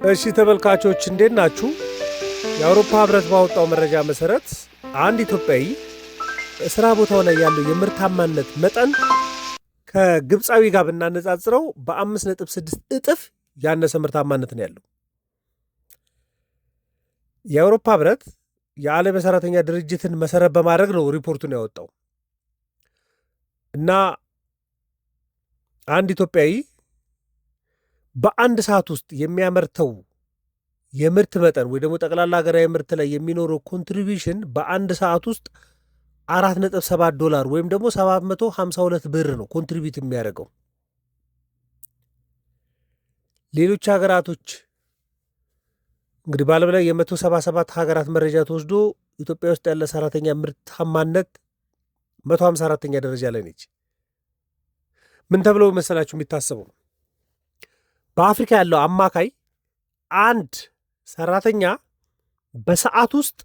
እሺ ተመልካቾች እንዴት ናችሁ? የአውሮፓ ህብረት ባወጣው መረጃ መሰረት አንድ ኢትዮጵያዊ ስራ ቦታው ላይ ያለው የምርታማነት መጠን ከግብፃዊ ጋር ብናነጻጽረው በ5.6 እጥፍ ያነሰ ምርታማነት ነው ያለው። የአውሮፓ ህብረት የዓለም የሰራተኛ ድርጅትን መሰረት በማድረግ ነው ሪፖርቱን ያወጣው እና አንድ ኢትዮጵያዊ በአንድ ሰዓት ውስጥ የሚያመርተው የምርት መጠን ወይ ደግሞ ጠቅላላ ሀገራዊ ምርት ላይ የሚኖረው ኮንትሪቢሽን በአንድ ሰዓት ውስጥ $4.7 ወይም ደግሞ 752 ብር ነው ኮንትሪቢዩት የሚያደርገው። ሌሎች ሀገራቶች እንግዲህ በዓለም ላይ የ177 ሀገራት መረጃ ተወስዶ ኢትዮጵያ ውስጥ ያለ ሰራተኛ ምርታማነት 154ኛ ደረጃ ላይ ነች። ምን ተብሎ መሰላችሁ የሚታሰበው? በአፍሪካ ያለው አማካይ አንድ ሰራተኛ በሰዓት ውስጥ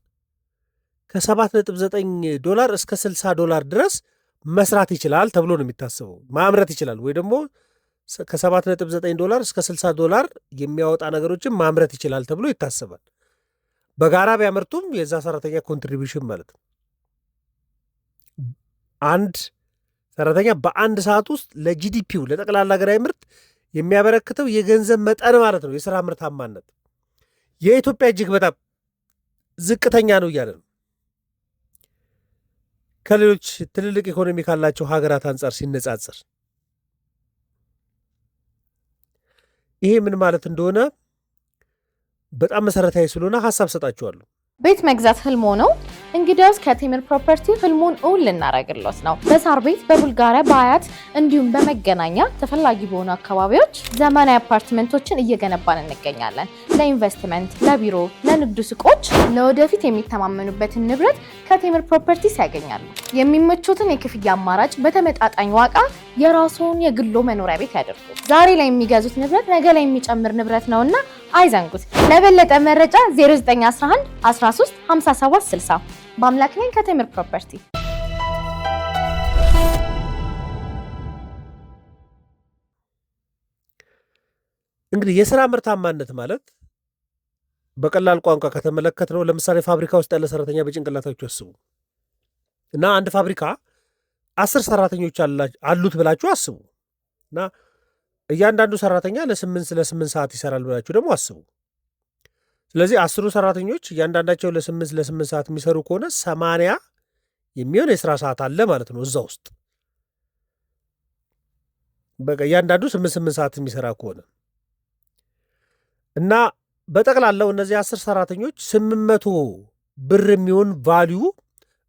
$7.9 እስከ $60 ድረስ መስራት ይችላል ተብሎ ነው የሚታሰበው። ማምረት ይችላል ወይ ደግሞ $7.9 እስከ $60 የሚያወጣ ነገሮችን ማምረት ይችላል ተብሎ ይታሰባል። በጋራ ቢያመርቱም የዛ ሰራተኛ ኮንትሪቢሽን ማለት ነው። አንድ ሰራተኛ በአንድ ሰዓት ውስጥ ለጂዲፒው ለጠቅላላ ሀገራዊ ምርት የሚያበረክተው የገንዘብ መጠን ማለት ነው የሥራ ምርታማነት የኢትዮጵያ እጅግ በጣም ዝቅተኛ ነው እያለ ነው። ከሌሎች ትልልቅ ኢኮኖሚ ካላቸው ሀገራት አንጻር ሲነጻጸር ይሄ ምን ማለት እንደሆነ በጣም መሰረታዊ ስለሆነ ሀሳብ ሰጣችኋለሁ። ቤት መግዛት ህልሞ ነው? እንግዲያውስ ከቴምር ፕሮፐርቲ ህልሙን እውን ልናደርግሎት ነው። በሳር ቤት፣ በቡልጋሪያ፣ በአያት እንዲሁም በመገናኛ ተፈላጊ በሆኑ አካባቢዎች ዘመናዊ አፓርትመንቶችን እየገነባን እንገኛለን። ለኢንቨስትመንት፣ ለቢሮ፣ ለንግድ ሱቆች ለወደፊት የሚተማመኑበትን ንብረት ከቴምር ፕሮፐርቲስ ያገኛሉ። የሚመቹትን የክፍያ አማራጭ በተመጣጣኝ ዋጋ የራስዎን የግሎ መኖሪያ ቤት ያድርጉ። ዛሬ ላይ የሚገዙት ንብረት ነገ ላይ የሚጨምር ንብረት ነውና አይዘንጉት። ለበለጠ መረጃ 0911 13 57 60 በአምላክ ነኝ ከቴምር ፕሮፐርቲ። እንግዲህ የሥራ ምርታማነት ማለት በቀላል ቋንቋ ከተመለከትነው ለምሳሌ ፋብሪካ ውስጥ ያለ ሰራተኛ በጭንቅላታችሁ አስቡ እና አንድ ፋብሪካ 10 ሰራተኞች አሉት ብላችሁ አስቡ እና እያንዳንዱ ሰራተኛ ለ8 ሰዓት ይሰራል ብላችሁ ደግሞ አስቡ። ስለዚህ 10 ሰራተኞች እያንዳንዳቸው ለ8 ሰዓት የሚሰሩ ከሆነ 80 የሚሆን የሥራ ሰዓት አለ ማለት ነው እዛ ውስጥ። በቃ እያንዳንዱ 8 ሰዓት የሚሰራ ከሆነ እና በጠቅላላው እነዚህ 10 ሰራተኞች 800 ብር የሚሆን ቫልዩ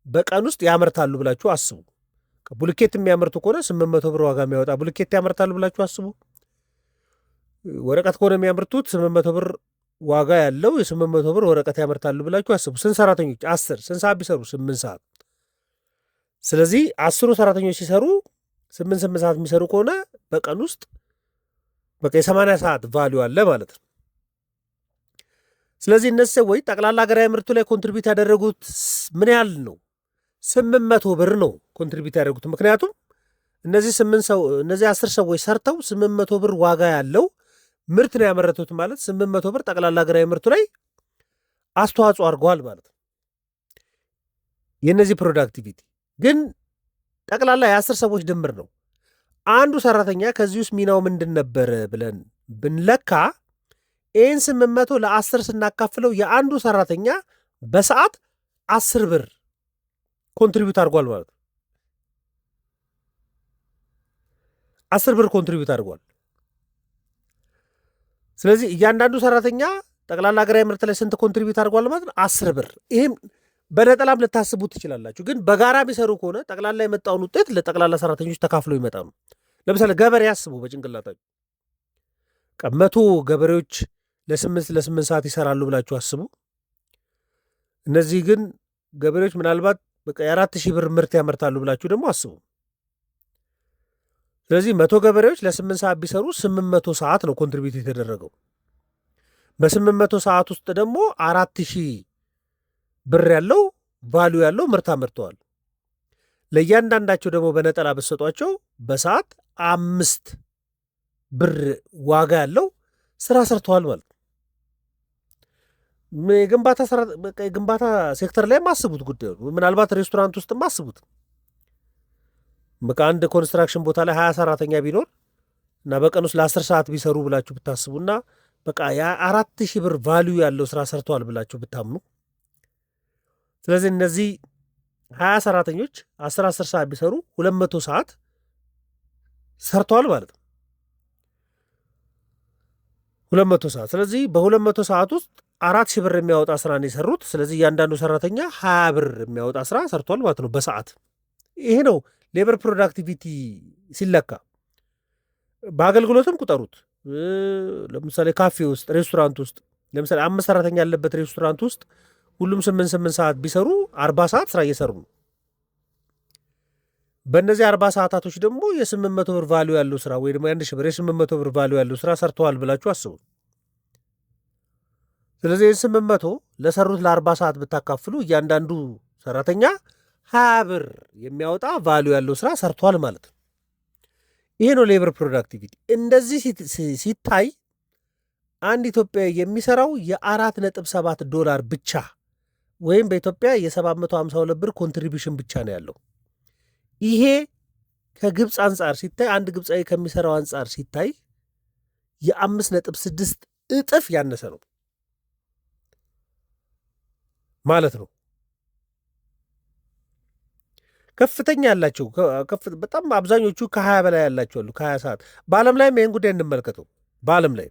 በቀን ውስጥ ያመርታሉ ብላችሁ አስቡ። ቡልኬት የሚያመርቱ ከሆነ 800 ብር ዋጋ የሚያወጣ ቡልኬት ያመርታሉ ብላችሁ አስቡ። ወረቀት ከሆነ የሚያመርቱት 800 ብር ዋጋ ያለው የ800 ብር ወረቀት ያመርታሉ ብላችሁ አስቡ። ስንት ሰራተኞች? 10። ስንት ሰዓት ቢሰሩ? 8 ሰዓት። ስለዚህ 10 ሰራተኞች ሲሰሩ 8 ሰዓት የሚሰሩ ከሆነ በቀን ውስጥ በቃ የ80 ሰዓት ቫልዩ አለ ማለት ነው። ስለዚህ እነዚህ ሰዎች ጠቅላላ ሀገራዊ ምርቱ ላይ ኮንትሪቢዩት ያደረጉት ምን ያህል ነው? 800 ብር ነው ኮንትሪቢዩት ያደረጉት። ምክንያቱም እነዚህ 10 ሰዎች ሰርተው 800 ብር ዋጋ ያለው ምርት ነው ያመረቱት ማለት 800 ብር ጠቅላላ ሀገራዊ ምርቱ ላይ አስተዋጽኦ አድርገዋል ማለት ነው። የእነዚህ ፕሮዳክቲቪቲ ግን ጠቅላላ የ10 ሰዎች ድምር ነው። አንዱ ሰራተኛ ከዚህ ውስጥ ሚናው ምንድን ነበር ብለን ብንለካ ይህን 800 ለ10 ስናካፍለው የአንዱ ሰራተኛ በሰዓት 10 ብር ኮንትሪቢዩት አድርጓል ማለት ነው። 10 ብር ኮንትሪቢዩት አድርጓል። ስለዚህ እያንዳንዱ ሰራተኛ ጠቅላላ ሀገራዊ ምርት ላይ ስንት ኮንትሪቢዩት አድርጓል ማለት ነው? 10 ብር። ይህም በነጠላም ልታስቡት ትችላላችሁ። ግን በጋራ ቢሰሩ ከሆነ ጠቅላላ የመጣውን ውጤት ለጠቅላላ ሰራተኞች ተካፍሎ ይመጣ ነው። ለምሳሌ ገበሬ ያስቡ በጭንቅላታችሁ። 100 ገበሬዎች ለ8 ሰዓት ይሰራሉ ብላችሁ አስቡ። እነዚህ ግን ገበሬዎች ምናልባት በቃ የ4000 ብር ምርት ያመርታሉ ብላችሁ ደግሞ አስቡ። ስለዚህ 100 ገበሬዎች ለ8 ሰዓት ቢሰሩ 800 ሰዓት ነው ኮንትሪቢዩት የተደረገው። በ800 ሰዓት ውስጥ ደግሞ 4000 ብር ያለው ቫልዩ ያለው ምርት አመርተዋል። ለእያንዳንዳቸው ደግሞ በነጠላ በሰጧቸው በሰዓት 5 ብር ዋጋ ያለው ስራ ሰርተዋል ማለት ነው። የግንባታ ሴክተር ላይ ማስቡት ጉዳዩ ምናልባት ሬስቶራንት ውስጥ ማስቡት በቃ አንድ ኮንስትራክሽን ቦታ ላይ 20 ሰራተኛ ቢኖር እና በቀን ውስጥ ለ10 ሰዓት ቢሰሩ ብላችሁ ብታስቡና በቃ የ4,000 ብር ቫልዩ ያለው ስራ ሰርተዋል ብላችሁ ብታምኑ፣ ስለዚህ እነዚህ 20 ሰራተኞች 10 ሰዓት ቢሰሩ 200 ሰዓት ሰርተዋል ማለት ነው። 200 ሰዓት። ስለዚህ በ200 ሰዓት ውስጥ 4,000 ብር የሚያወጣ ስራ ነው የሰሩት። ስለዚህ እያንዳንዱ ሰራተኛ 20 ብር የሚያወጣ ስራ ሰርቷል ማለት ነው በሰዓት። ይሄ ነው ሌበር ፕሮዳክቲቪቲ ሲለካ። በአገልግሎትም ቁጠሩት። ለምሳሌ ካፌ ውስጥ፣ ሬስቶራንት ውስጥ ለምሳሌ 5 ሰራተኛ ያለበት ሬስቶራንት ውስጥ ሁሉም 8 ሰዓት ቢሰሩ 40 ሰዓት ስራ እየሰሩ ነው። በእነዚህ 40 ሰዓታቶች ደግሞ የ800 ብር ቫሉ ያለው ስራ ወይ ደግሞ 1,000 ብር የ800 ብር ቫሉ ያለው ስራ ሰርተዋል ብላችሁ አስቡ። ስለዚህ 800 ለሰሩት ለ40 ሰዓት ብታካፍሉ እያንዳንዱ ሰራተኛ 20 ብር የሚያወጣ ቫሉ ያለው ስራ ሰርተዋል ማለት ነው። ይሄ ነው ሌበር ፕሮዳክቲቪቲ። እንደዚህ ሲታይ አንድ ኢትዮጵያ የሚሰራው $4.7 ብቻ ወይም በኢትዮጵያ የ752 ብር ኮንትሪቢሽን ብቻ ነው ያለው። ይሄ ከግብፅ አንጻር ሲታይ አንድ ግብፃዊ ከሚሰራው አንጻር ሲታይ የ5.6 እጥፍ ያነሰ ነው ማለት ነው። ከፍተኛ ያላቸው በጣም አብዛኞቹ ከ20 በላይ ያላቸው አሉ። ከ20 ሰዓት በዓለም ላይም ይህን ጉዳይ እንመልከተው። በዓለም ላይ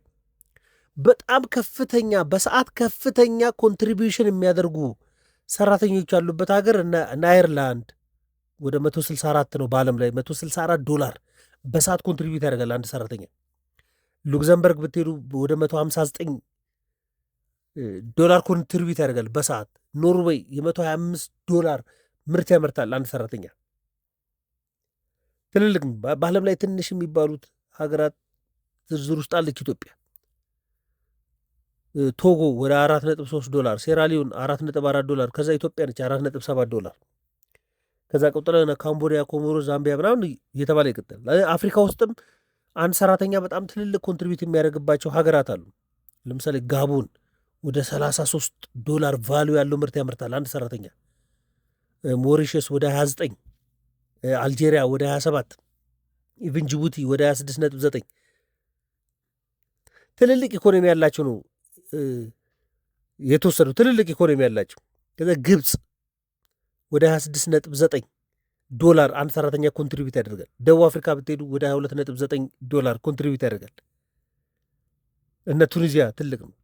በጣም ከፍተኛ በሰዓት ከፍተኛ ኮንትሪቢዩሽን የሚያደርጉ ሰራተኞች ያሉበት ሀገር እና አየርላንድ ወደ 164 ነው። በዓለም ላይ $164 በሰዓት ኮንትሪቢዩት ያደርጋል አንድ ሰራተኛ። ሉክዘምበርግ ብትሄዱ ወደ $159 ኮንትሪቢዩት ያደርጋል በሰዓት። ኖርዌይ $125 ምርት ያመርታል አንድ ሰራተኛ። ትልልቅ በዓለም ላይ ትንሽ የሚባሉት ሀገራት ዝርዝር ውስጥ አለች ኢትዮጵያ። ቶጎ ወደ $4.3፣ ሴራሊዮን $4.4፣ ከዛ ኢትዮጵያ ነች $4.7። ከዛ ቀጥሎ ካምቦዲያ፣ ኮሞሮ፣ ዛምቢያ ምናምን እየተባለ ይቀጥላል። አፍሪካ ውስጥም አንድ ሰራተኛ በጣም ትልልቅ ኮንትሪቢዩት የሚያደርግባቸው ሀገራት አሉ። ለምሳሌ ጋቦን ወደ $33 ቫሉ ያለው ምርት ያመርታል አንድ ሰራተኛ። ሞሪሸስ ወደ 29፣ አልጄሪያ ወደ 27፣ ኢቭን ጅቡቲ ወደ 26.9 ትልልቅ ኢኮኖሚ ያላቸው ነው የተወሰዱ ትልልቅ ኢኮኖሚ ያላቸው። ከዛ ግብፅ ወደ $26.9 አንድ ሰራተኛ ኮንትሪቢዩት ያደርጋል። ደቡብ አፍሪካ ብትሄዱ ወደ $22.9 ኮንትሪቢዩት ያደርጋል። እነ ቱኒዚያ ትልቅ ነው።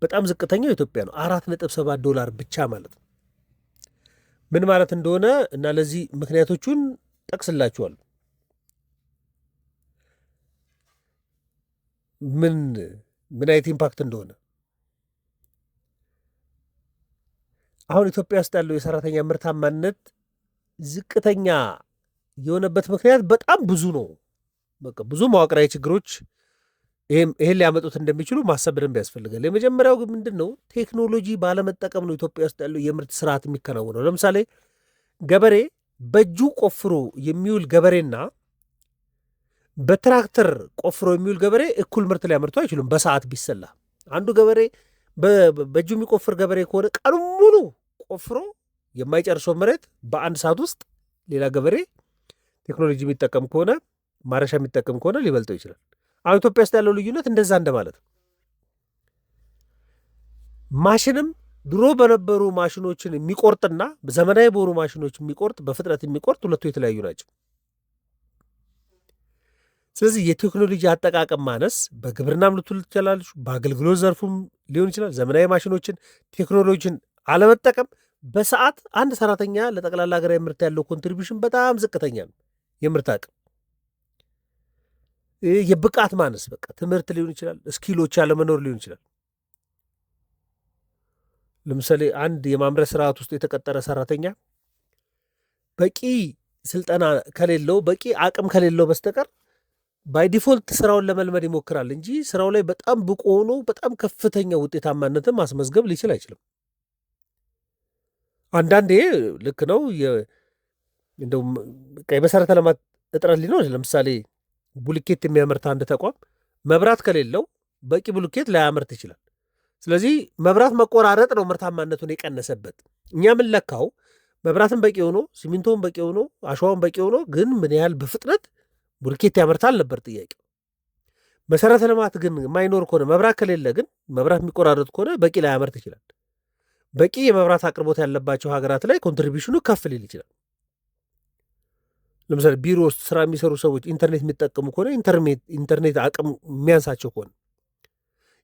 በጣም ዝቅተኛው ኢትዮጵያ ነው $4.7 ብቻ ማለት ነው። ምን ማለት እንደሆነ እና ለዚህ ምክንያቶቹን ጠቅስላችኋለሁ። ምን አይነት ኢምፓክት እንደሆነ አሁን ኢትዮጵያ ውስጥ ያለው የሰራተኛ ምርታማነት ዝቅተኛ የሆነበት ምክንያት በጣም ብዙ ነው። በቃ ብዙ መዋቅራዊ ችግሮች ይሄን ሊያመጡት እንደሚችሉ ማሰብ በደንብ ያስፈልጋል። የመጀመሪያው ግን ምንድን ነው? ቴክኖሎጂ ባለመጠቀም ነው ኢትዮጵያ ውስጥ ያለው የምርት ስርዓት የሚከናወነው። ለምሳሌ ገበሬ በእጁ ቆፍሮ የሚውል ገበሬና በትራክተር ቆፍሮ የሚውል ገበሬ እኩል ምርት ሊያመርቱ አይችሉም። በሰዓት ቢሰላ አንዱ ገበሬ በእጁ የሚቆፍር ገበሬ ከሆነ ቀኑ ሙሉ ቆፍሮ የማይጨርሰው መሬት በአንድ ሰዓት ውስጥ ሌላ ገበሬ ቴክኖሎጂ የሚጠቀም ከሆነ ማረሻ የሚጠቀም ከሆነ ሊበልጠው ይችላል። አሁን ኢትዮጵያ ውስጥ ያለው ልዩነት እንደዛ እንደማለት ነው። ማሽንም ድሮ በነበሩ ማሽኖችን የሚቆርጥና ዘመናዊ በሆኑ ማሽኖች የሚቆርጥ በፍጥነት የሚቆርጥ ሁለቱ የተለያዩ ናቸው። ስለዚህ የቴክኖሎጂ አጠቃቀም ማነስ በግብርናም ልትሉ ትችላለች፣ በአገልግሎት ዘርፉም ሊሆን ይችላል። ዘመናዊ ማሽኖችን ቴክኖሎጂን አለመጠቀም በሰዓት አንድ ሰራተኛ ለጠቅላላ ሀገራዊ ምርት ያለው ኮንትሪቢሽን በጣም ዝቅተኛ ነው። የምርት አቅም፣ የብቃት ማነስ፣ በቃ ትምህርት ሊሆን ይችላል፣ ስኪሎች ያለመኖር ሊሆን ይችላል። ለምሳሌ አንድ የማምረት ስርዓት ውስጥ የተቀጠረ ሰራተኛ በቂ ስልጠና ከሌለው በቂ አቅም ከሌለው በስተቀር ባይ ዲፎልት ስራውን ለመልመድ ይሞክራል እንጂ ስራው ላይ በጣም ብቁ ሆኖ በጣም ከፍተኛ ውጤታማነትን ማስመዝገብ ሊችል አይችልም። አንዳንዴ ልክ ነው እንደው የመሰረተ ልማት እጥረት ሊኖር። ለምሳሌ ቡልኬት የሚያመርት አንድ ተቋም መብራት ከሌለው በቂ ቡልኬት ላያመርት ይችላል። ስለዚህ መብራት መቆራረጥ ነው ምርታማነቱን የቀነሰበት። እኛ የምንለካው መብራትን በቂ ሆኖ ሲሚንቶን በቂ ሆኖ አሸዋን በቂ ሆኖ ግን ምን ያህል በፍጥነት ቡልኬት ያመርታል ነበር ጥያቄው። መሰረተ ልማት ግን የማይኖር ከሆነ መብራት ከሌለ ግን መብራት የሚቆራረጥ ከሆነ በቂ ላይ ያመርት ይችላል። በቂ የመብራት አቅርቦት ያለባቸው ሀገራት ላይ ኮንትሪቢሽኑ ከፍ ሊል ይችላል። ለምሳሌ ቢሮ ውስጥ ስራ የሚሰሩ ሰዎች ኢንተርኔት የሚጠቀሙ ከሆነ ኢንተርኔት አቅም የሚያንሳቸው ከሆነ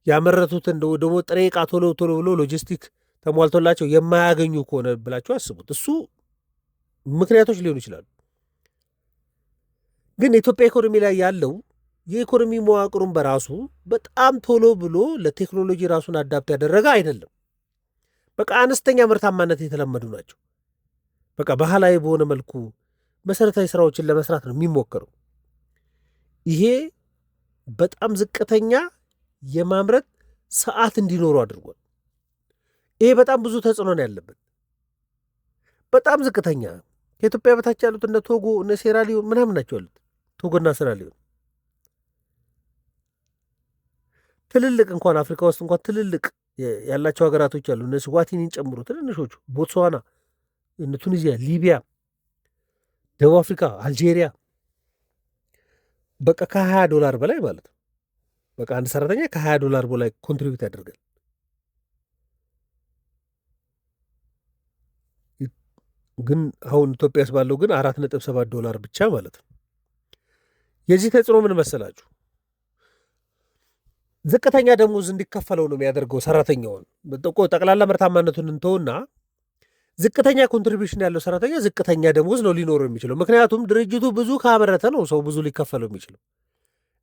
ያመረቱትን ደግሞ ጥሬ ዕቃ ቶሎ ብሎ ሎጂስቲክ ተሟልቶላቸው የማያገኙ ከሆነ ብላችሁ አስቡት። እሱ ምክንያቶች ሊሆኑ ይችላሉ። ግን የኢትዮጵያ ኢኮኖሚ ላይ ያለው የኢኮኖሚ መዋቅሩን በራሱ በጣም ቶሎ ብሎ ለቴክኖሎጂ ራሱን አዳፕት ያደረገ አይደለም። በቃ አነስተኛ ምርታማነት የተለመዱ ናቸው። በቃ ባህላዊ በሆነ መልኩ መሰረታዊ ስራዎችን ለመስራት ነው የሚሞከረው። ይሄ በጣም ዝቅተኛ የማምረት ሰዓት እንዲኖሩ አድርጓል። ይሄ በጣም ብዙ ተጽዕኖ ነው ያለበት። በጣም ዝቅተኛ ከኢትዮጵያ በታች ያሉት እነ ቶጎ እነ ሴራሊዮን ምናምን ናቸው ያሉት። ቶጎና ሴራሊዮን ትልልቅ እንኳን አፍሪካ ውስጥ እንኳን ትልልቅ ያላቸው ሀገራቶች አሉ። እነ ስዋቲኒን ጨምሮ ትንንሾቹ ቦትስዋና፣ እነ ቱኒዚያ፣ ሊቢያ፣ ደቡብ አፍሪካ፣ አልጄሪያ በቃ $20 በላይ ማለት ነው። በቃ አንድ ሰራተኛ $20 በላይ ኮንትሪቢዩት ያደርጋል። ግን አሁን ኢትዮጵያ ውስጥ ባለው ግን $4.7 ብቻ ማለት ነው። የዚህ ተጽዕኖ ምን መሰላችሁ? ዝቅተኛ ደሞዝ እንዲከፈለው ነው የሚያደርገው ሰራተኛውን። ጠቅላላ ምርታማነቱን እንተውና ዝቅተኛ ኮንትሪቢሽን ያለው ሰራተኛ ዝቅተኛ ደሞዝ ነው ሊኖረው የሚችለው። ምክንያቱም ድርጅቱ ብዙ ካመረተ ነው ሰው ብዙ ሊከፈለው የሚችለው።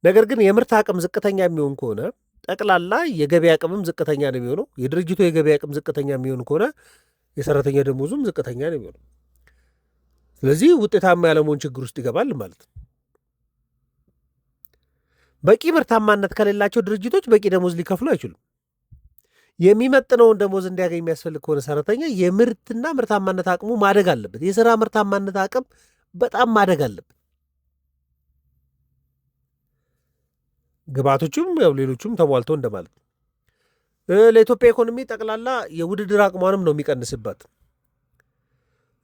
ነገር ግን የምርት አቅም ዝቅተኛ የሚሆን ከሆነ ጠቅላላ የገበያ አቅምም ዝቅተኛ ነው የሚሆነው። የድርጅቱ የገበያ አቅም ዝቅተኛ የሚሆን ከሆነ የሰራተኛ ደሞዙም ዝቅተኛ ነው የሚሆነው። ስለዚህ ውጤታማ ያለመሆን ችግር ውስጥ ይገባል ማለት ነው። በቂ ምርታማነት ከሌላቸው ድርጅቶች በቂ ደሞዝ ሊከፍሉ አይችሉም። የሚመጥነውን ደሞዝ እንዲያገኝ የሚያስፈልግ ከሆነ ሰራተኛ የምርትና ምርታማነት አቅሙ ማደግ አለበት። የስራ ምርታማነት አቅም በጣም ማደግ አለበት። ግብዓቶቹም ያው ሌሎቹም ተሟልተው እንደማለት ነው። ለኢትዮጵያ ኢኮኖሚ ጠቅላላ የውድድር አቅሟንም ነው የሚቀንስባት።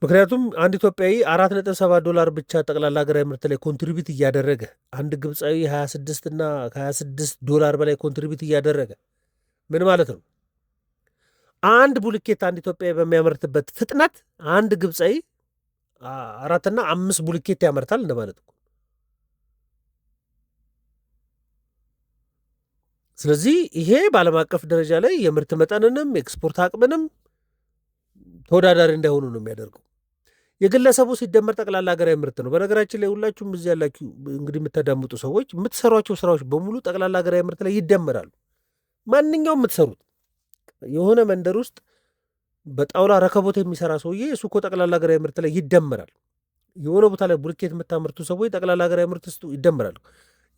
ምክንያቱም አንድ ኢትዮጵያዊ $4.7 ብቻ ጠቅላላ ሀገራዊ ምርት ላይ ኮንትሪቢዩት እያደረገ አንድ ግብፃዊ 26 እና $26 በላይ ኮንትሪቢዩት እያደረገ ምን ማለት ነው? አንድ ቡልኬት አንድ ኢትዮጵያዊ በሚያመርትበት ፍጥነት አንድ ግብፃዊ 4 እና 5 ቡልኬት ያመርታል እንደማለት ነው። ስለዚህ ይሄ በዓለም አቀፍ ደረጃ ላይ የምርት መጠንንም ኤክስፖርት አቅምንም ተወዳዳሪ እንዳይሆኑ ነው የሚያደርገው። የግለሰቡ ሲደመር ጠቅላላ ሀገራዊ ምርት ነው። በነገራችን ላይ ሁላችሁም እዚህ ያላችሁ እንግዲህ የምታዳምጡ ሰዎች የምትሰሯቸው ስራዎች በሙሉ ጠቅላላ ሀገራዊ ምርት ላይ ይደመራሉ። ማንኛውም የምትሰሩት የሆነ መንደር ውስጥ በጣውላ ረከቦት የሚሰራ ሰውዬ እሱ እኮ ጠቅላላ ሀገራዊ ምርት ላይ ይደመራል። የሆነ ቦታ ላይ ቡልኬት የምታመርቱ ሰዎች ጠቅላላ ሀገራዊ ምርት ውስጥ ይደመራሉ።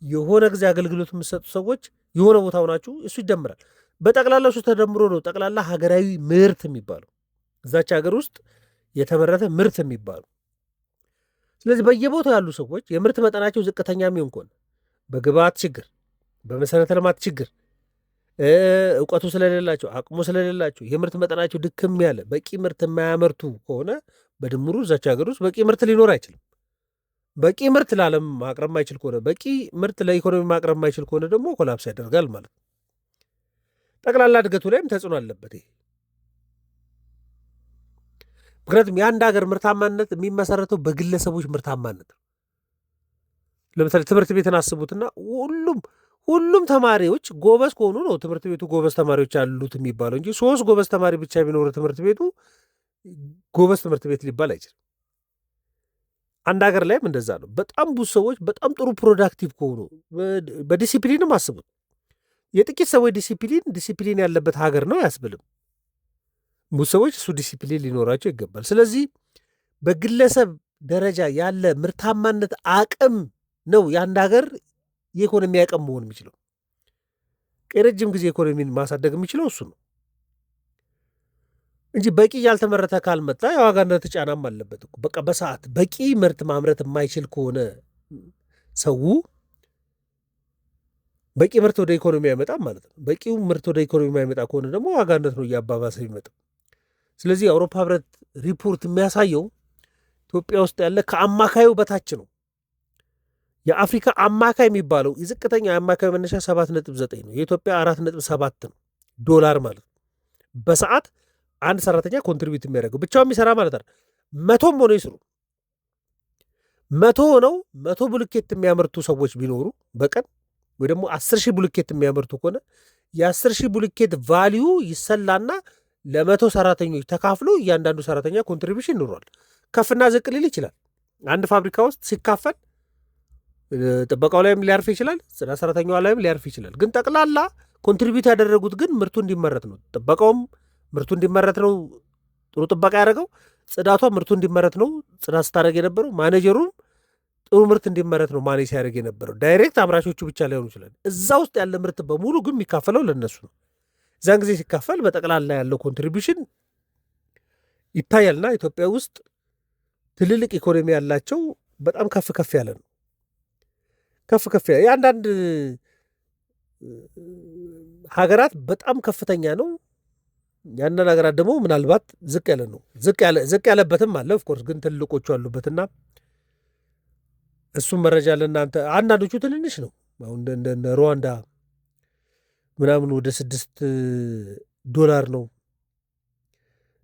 የሆነ ጊዜ አገልግሎት የምትሰጡ ሰዎች የሆነ ቦታ ሆናችሁ እሱ ይደመራል። በጠቅላላ እሱ ተደምሮ ነው ጠቅላላ ሀገራዊ ምርት የሚባለው፣ እዛች ሀገር ውስጥ የተመረተ ምርት የሚባለው። ስለዚህ በየቦታው ያሉ ሰዎች የምርት መጠናቸው ዝቅተኛ የሚሆን ከሆነ በግብዓት ችግር፣ በመሰረተ ልማት ችግር፣ እውቀቱ ስለሌላቸው፣ አቅሙ ስለሌላቸው የምርት መጠናቸው ድክም ያለ በቂ ምርት የማያመርቱ ከሆነ በድምሩ እዛች ሀገር ውስጥ በቂ ምርት ሊኖር አይችልም። በቂ ምርት ለዓለም ማቅረብ ማይችል ከሆነ በቂ ምርት ለኢኮኖሚ ማቅረብ ማይችል ከሆነ ደግሞ ኮላፕስ ያደርጋል ማለት ነው። ጠቅላላ እድገቱ ላይም ተጽዕኖ አለበት ይሄ። ምክንያቱም የአንድ ሀገር ምርታማነት የሚመሰረተው በግለሰቦች ምርታማነት ነው። ለምሳሌ ትምህርት ቤትን አስቡትና ሁሉም ተማሪዎች ጎበዝ ከሆኑ ነው ትምህርት ቤቱ ጎበዝ ተማሪዎች ያሉት የሚባለው እንጂ 3 ጎበዝ ተማሪ ብቻ ቢኖሩ ትምህርት ቤቱ ጎበዝ ትምህርት ቤት ሊባል አይችልም። አንድ ሀገር ላይም እንደዛ ነው። በጣም ብዙ ሰዎች በጣም ጥሩ ፕሮዳክቲቭ ከሆኑ በዲሲፕሊንም አስቡት። የጥቂት ሰዎች ዲሲፕሊን ያለበት ሀገር ነው አያስብልም። ብዙ ሰዎች እሱ ዲሲፕሊን ሊኖራቸው ይገባል። ስለዚህ በግለሰብ ደረጃ ያለ ምርታማነት አቅም ነው የአንድ ሀገር የኢኮኖሚ አቅም መሆን የሚችለው። የረጅም ጊዜ ኢኮኖሚን ማሳደግ የሚችለው እሱ ነው እንጂ በቂ ያልተመረተ ካልመጣ የዋጋ ንረት ጫናም አለበት እኮ። በቃ በሰዓት በቂ ምርት ማምረት የማይችል ከሆነ ሰው በቂ ምርት ወደ ኢኮኖሚ አይመጣም ማለት ነው። በቂው ምርት ወደ ኢኮኖሚ አይመጣ ከሆነ ደግሞ ዋጋነት ነው እያባባሰ የሚመጣው። ስለዚህ የአውሮፓ ህብረት ሪፖርት የሚያሳየው ኢትዮጵያ ውስጥ ያለ ከአማካዩ በታች ነው። የአፍሪካ አማካይ የሚባለው የዝቅተኛ የአማካዩ መነሻ 7.9 ነው። የኢትዮጵያ 4.7 ነው ዶላር ማለት ነው። በሰዓት አንድ ሰራተኛ ኮንትሪቢዩት የሚያደርገው ብቻው የሚሰራ ማለት ነው። 100ም ሆነው ይስሩ 100 ሆነው 100 ብሎኬት የሚያመርቱ ሰዎች ቢኖሩ በቀን ወይ ደግሞ 10,000 ብሎኬት የሚያመርቱ ከሆነ የ10,000 ብሎኬት ቫሊዩ ይሰላና ለ100 ሰራተኞች ተካፍሎ እያንዳንዱ ሰራተኛ ኮንትሪቢሽን ይኖሯል። ከፍና ዝቅ ሊል ይችላል። አንድ ፋብሪካ ውስጥ ሲካፈል ጥበቃው ላይም ሊያርፍ ይችላል፣ ጽዳት ሰራተኛዋ ላይም ሊያርፍ ይችላል። ግን ጠቅላላ ኮንትሪቢዩት ያደረጉት ግን ምርቱ እንዲመረት ነው። ጥበቃውም ምርቱ እንዲመረት ነው ጥሩ ጥበቃ ያደረገው፣ ጽዳቷ ምርቱ እንዲመረት ነው ጽዳት ስታደርግ የነበረው፣ ማኔጀሩም ጥሩ ምርት እንዲመረት ነው ማኔጅ ሲያደርግ የነበረው። ዳይሬክት አምራቾቹ ብቻ ላይሆኑ ይችላል። እዛ ውስጥ ያለ ምርት በሙሉ ግን የሚካፈለው ለነሱ ነው። እዛን ጊዜ ሲካፈል በጠቅላላ ያለው ኮንትሪቢሽን ይታያልና ኢትዮጵያ ውስጥ ትልልቅ ኢኮኖሚ ያላቸው በጣም ከፍ ከፍ ያለ ነው። ከፍ ከፍ ያለ የአንዳንድ ሀገራት በጣም ከፍተኛ ነው። ያንን ሀገራት ደግሞ ምናልባት ዝቅ ያለ ነው። ዝቅ ያለበትም አለ ኦፍኮርስ፣ ግን ትልቆቹ አሉበትና እሱም መረጃ ለእናንተ። አንዳንዶቹ ትንንሽ ነው። አሁን እንደ ሩዋንዳ ምናምን ወደ $6 ነው።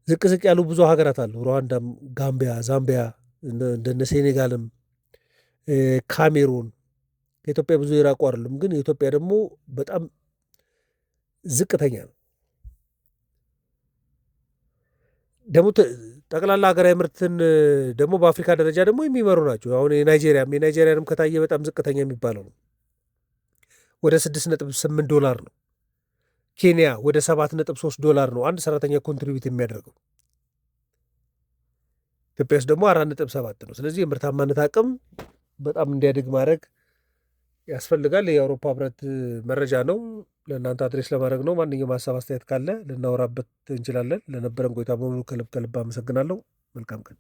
ዝቅ ዝቅ ያሉ ብዙ ሀገራት አሉ። ሩዋንዳም፣ ጋምቢያ፣ ዛምቢያ፣ እንደነ ሴኔጋልም፣ ካሜሩን ከኢትዮጵያ ብዙ የራቁ አይደሉም። ግን የኢትዮጵያ ደግሞ በጣም ዝቅተኛ ነው። ደግሞ ጠቅላላ ሀገራዊ ምርትን ደግሞ በአፍሪካ ደረጃ ደግሞ የሚመሩ ናቸው። አሁን የናይጄሪያንም ከታየ በጣም ዝቅተኛ የሚባለው ነው። ወደ $6.8 ነው። ኬንያ ወደ $7.3 ነው አንድ ሰራተኛ ኮንትሪቢዩት የሚያደርገው። ኢትዮጵያ ውስጥ ደግሞ 4.7 ነው። ስለዚህ የምርታማነት አቅም በጣም እንዲያድግ ማድረግ ያስፈልጋል። የአውሮፓ ህብረት መረጃ ነው፣ ለእናንተ አድሬስ ለማድረግ ነው። ማንኛውም ሀሳብ አስተያየት ካለ ልናወራበት እንችላለን። ለነበረን ቆይታ በሙሉ ከልብ አመሰግናለሁ። መልካም ቀን።